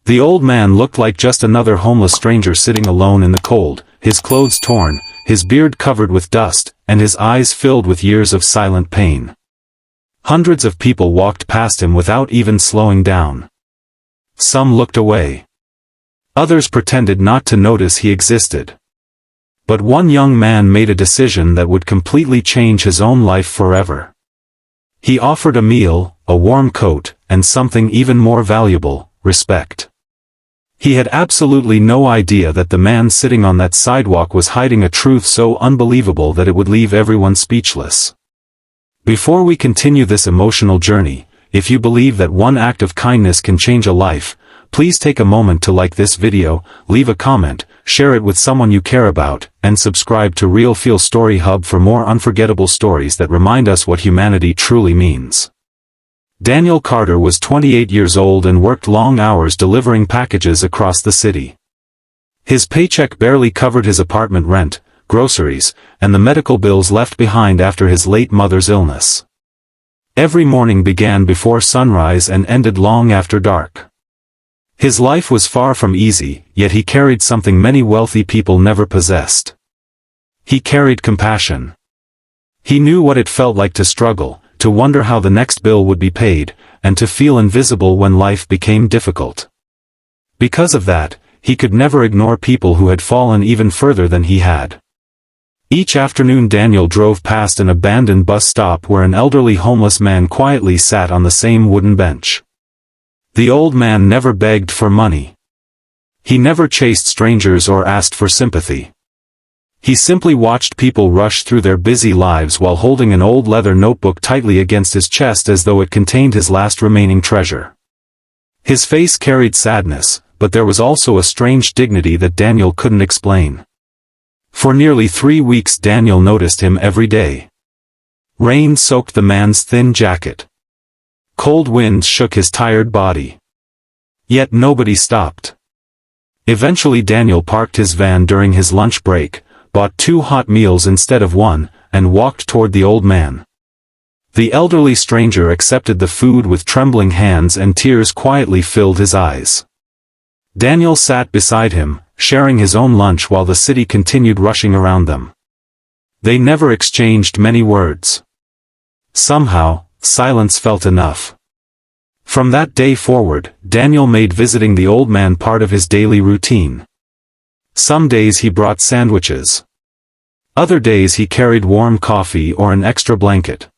The old man looked like just another homeless stranger sitting alone in the cold, his clothes torn, his beard covered with dust, and his eyes filled with years of silent pain. Hundreds of people walked past him without even slowing down. Some looked away. Others pretended not to notice he existed. But one young man made a decision that would completely change his own life forever. He offered a meal, a warm coat, and something even more valuable, respect. He had absolutely no idea that the man sitting on that sidewalk was hiding a truth so unbelievable that it would leave everyone speechless. Before we continue this emotional journey, if you believe that one act of kindness can change a life, please take a moment to like this video, leave a comment, share it with someone you care about, and subscribe to Real Feel Story Hub for more unforgettable stories that remind us what humanity truly means. Daniel Carter was 28 years old and worked long hours delivering packages across the city. His paycheck barely covered his apartment rent, groceries, and the medical bills left behind after his late mother's illness. Every morning began before sunrise and ended long after dark. His life was far from easy, yet he carried something many wealthy people never possessed. He carried compassion. He knew what it felt like to struggle, to wonder how the next bill would be paid, and to feel invisible when life became difficult. Because of that, he could never ignore people who had fallen even further than he had. Each afternoon Daniel drove past an abandoned bus stop where an elderly homeless man quietly sat on the same wooden bench. The old man never begged for money. He never chased strangers or asked for sympathy. He simply watched people rush through their busy lives while holding an old leather notebook tightly against his chest as though it contained his last remaining treasure. His face carried sadness, but there was also a strange dignity that Daniel couldn't explain. For nearly 3 weeks Daniel noticed him every day. Rain soaked the man's thin jacket. Cold winds shook his tired body. Yet nobody stopped. Eventually Daniel parked his van during his lunch break, bought 2 hot meals instead of 1, and walked toward the old man. The elderly stranger accepted the food with trembling hands and tears quietly filled his eyes. Daniel sat beside him, sharing his own lunch while the city continued rushing around them. They never exchanged many words. Somehow, silence felt enough. From that day forward, Daniel made visiting the old man part of his daily routine. Some days he brought sandwiches. Other days he carried warm coffee or an extra blanket.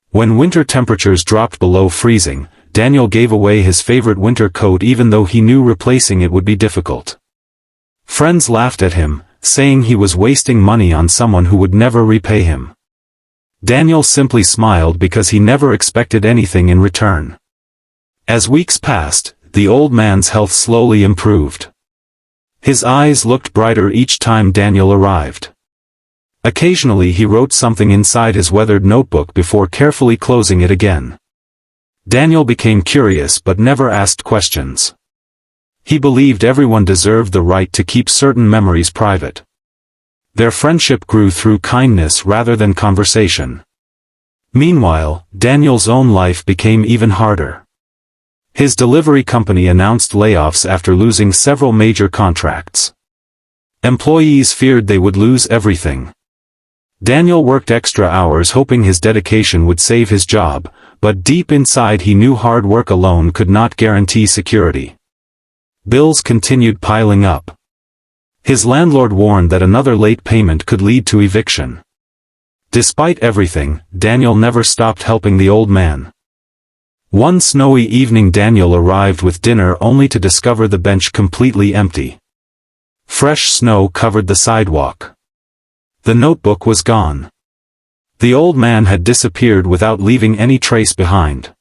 When winter temperatures dropped below freezing, Daniel gave away his favorite winter coat even though he knew replacing it would be difficult. Friends laughed at him, saying he was wasting money on someone who would never repay him. Daniel simply smiled because he never expected anything in return. As weeks passed, the old man's health slowly improved. His eyes looked brighter each time Daniel arrived. Occasionally he wrote something inside his weathered notebook before carefully closing it again. Daniel became curious but never asked questions. He believed everyone deserved the right to keep certain memories private. Their friendship grew through kindness rather than conversation. Meanwhile, Daniel's own life became even harder. His delivery company announced layoffs after losing several major contracts. Employees feared they would lose everything. Daniel worked extra hours hoping his dedication would save his job, but deep inside he knew hard work alone could not guarantee security. Bills continued piling up. His landlord warned that another late payment could lead to eviction. Despite everything, Daniel never stopped helping the old man. One snowy evening Daniel arrived with dinner only to discover the bench completely empty. Fresh snow covered the sidewalk. The notebook was gone. The old man had disappeared without leaving any trace behind.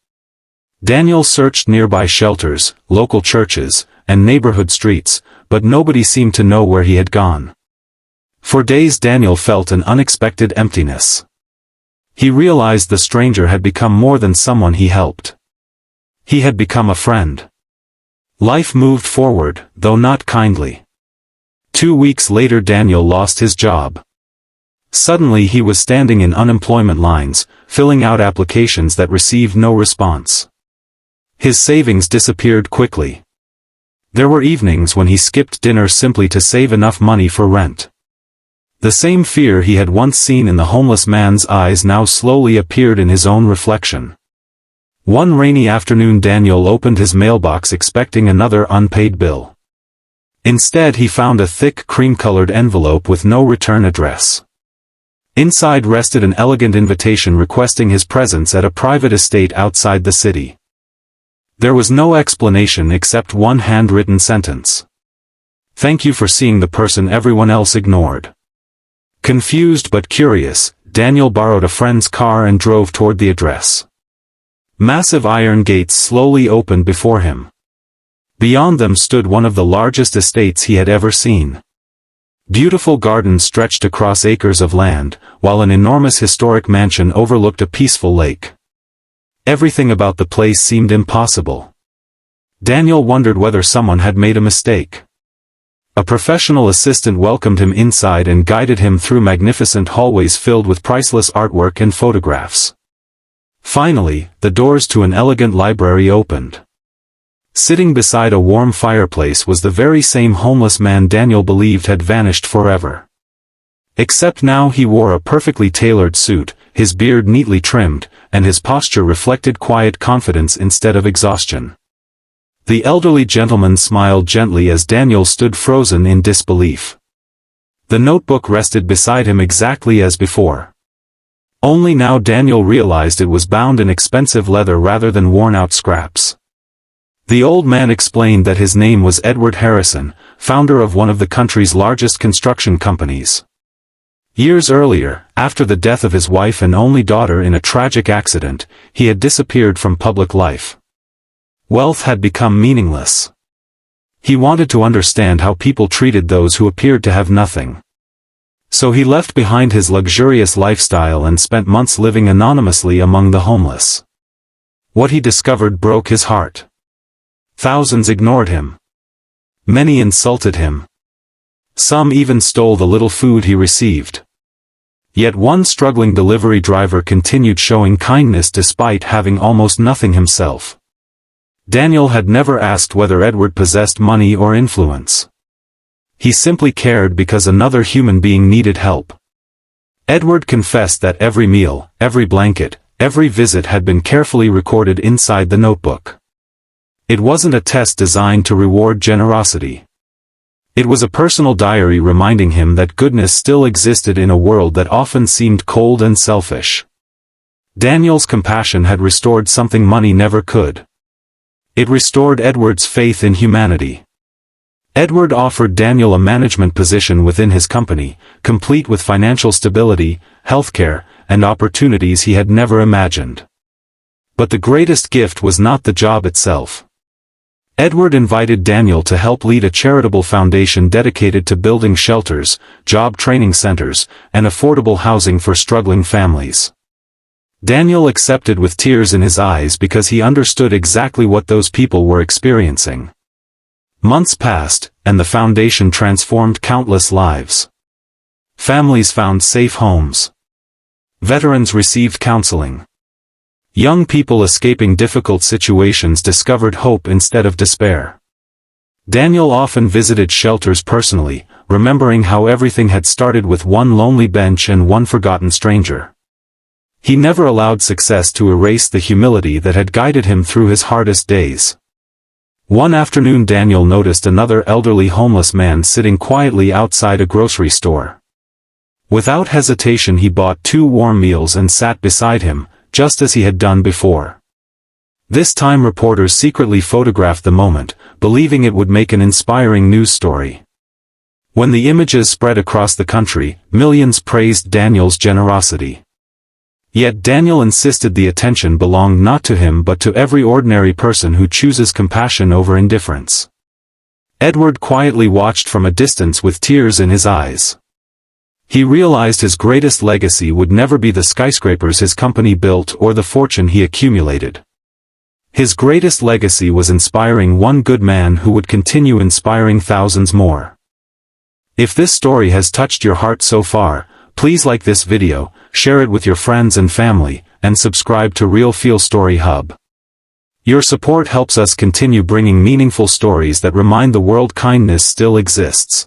Daniel searched nearby shelters, local churches, and neighborhood streets, but nobody seemed to know where he had gone. For days Daniel felt an unexpected emptiness. He realized the stranger had become more than someone he helped. He had become a friend. Life moved forward, though not kindly. 2 weeks later Daniel lost his job. Suddenly he was standing in unemployment lines, filling out applications that received no response. His savings disappeared quickly. There were evenings when he skipped dinner simply to save enough money for rent. The same fear he had once seen in the homeless man's eyes now slowly appeared in his own reflection. One rainy afternoon Daniel opened his mailbox expecting another unpaid bill. Instead he found a thick cream-colored envelope with no return address. Inside rested an elegant invitation requesting his presence at a private estate outside the city. There was no explanation except one handwritten sentence. "Thank you for seeing the person everyone else ignored." Confused but curious, Daniel borrowed a friend's car and drove toward the address. Massive iron gates slowly opened before him. Beyond them stood one of the largest estates he had ever seen. Beautiful gardens stretched across acres of land, while an enormous historic mansion overlooked a peaceful lake. Everything about the place seemed impossible. Daniel wondered whether someone had made a mistake. A professional assistant welcomed him inside and guided him through magnificent hallways filled with priceless artwork and photographs. Finally, the doors to an elegant library opened. Sitting beside a warm fireplace was the very same homeless man Daniel believed had vanished forever. Except now he wore a perfectly tailored suit, his beard neatly trimmed, and his posture reflected quiet confidence instead of exhaustion. The elderly gentleman smiled gently as Daniel stood frozen in disbelief. The notebook rested beside him exactly as before. Only now Daniel realized it was bound in expensive leather rather than worn-out scraps. The old man explained that his name was Edward Harrison, founder of one of the country's largest construction companies. Years earlier, after the death of his wife and only daughter in a tragic accident, he had disappeared from public life. Wealth had become meaningless. He wanted to understand how people treated those who appeared to have nothing. So he left behind his luxurious lifestyle and spent months living anonymously among the homeless. What he discovered broke his heart. Thousands ignored him. Many insulted him. Some even stole the little food he received. Yet one struggling delivery driver continued showing kindness despite having almost nothing himself. Daniel had never asked whether Edward possessed money or influence. He simply cared because another human being needed help. Edward confessed that every meal, every blanket, every visit had been carefully recorded inside the notebook. It wasn't a test designed to reward generosity. It was a personal diary reminding him that goodness still existed in a world that often seemed cold and selfish. Daniel's compassion had restored something money never could. It restored Edward's faith in humanity. Edward offered Daniel a management position within his company, complete with financial stability, healthcare, and opportunities he had never imagined. But the greatest gift was not the job itself. Edward invited Daniel to help lead a charitable foundation dedicated to building shelters, job training centers, and affordable housing for struggling families. Daniel accepted with tears in his eyes because he understood exactly what those people were experiencing. Months passed, and the foundation transformed countless lives. Families found safe homes. Veterans received counseling. Young people escaping difficult situations discovered hope instead of despair. Daniel often visited shelters personally, remembering how everything had started with one lonely bench and one forgotten stranger. He never allowed success to erase the humility that had guided him through his hardest days. One afternoon Daniel noticed another elderly homeless man sitting quietly outside a grocery store. Without hesitation he bought 2 warm meals and sat beside him, just as he had done before. This time reporters secretly photographed the moment, believing it would make an inspiring news story. When the images spread across the country, millions praised Daniel's generosity. Yet Daniel insisted the attention belonged not to him but to every ordinary person who chooses compassion over indifference. Edward quietly watched from a distance with tears in his eyes. He realized his greatest legacy would never be the skyscrapers his company built or the fortune he accumulated. His greatest legacy was inspiring one good man who would continue inspiring thousands more. If this story has touched your heart so far, please like this video, share it with your friends and family, and subscribe to Real Feel Story Hub. Your support helps us continue bringing meaningful stories that remind the world kindness still exists.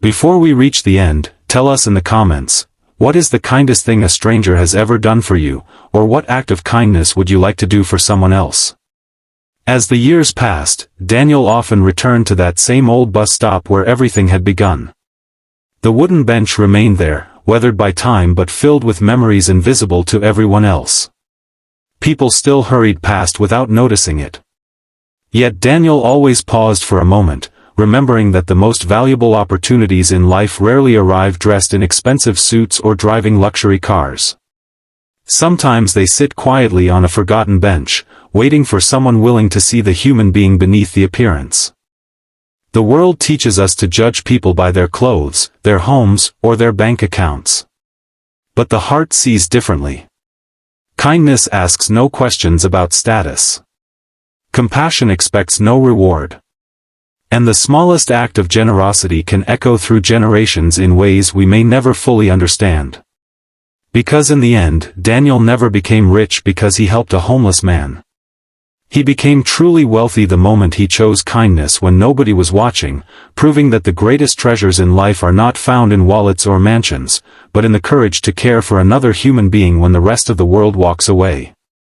Before we reach the end, tell us in the comments, what is the kindest thing a stranger has ever done for you, or what act of kindness would you like to do for someone else? As the years passed, Daniel often returned to that same old bus stop where everything had begun. The wooden bench remained there, weathered by time but filled with memories invisible to everyone else. People still hurried past without noticing it. Yet Daniel always paused for a moment, remembering that the most valuable opportunities in life rarely arrive dressed in expensive suits or driving luxury cars. Sometimes they sit quietly on a forgotten bench, waiting for someone willing to see the human being beneath the appearance. The world teaches us to judge people by their clothes, their homes, or their bank accounts. But the heart sees differently. Kindness asks no questions about status. Compassion expects no reward. And the smallest act of generosity can echo through generations in ways we may never fully understand. Because in the end, Daniel never became rich because he helped a homeless man. He became truly wealthy the moment he chose kindness when nobody was watching, proving that the greatest treasures in life are not found in wallets or mansions, but in the courage to care for another human being when the rest of the world walks away.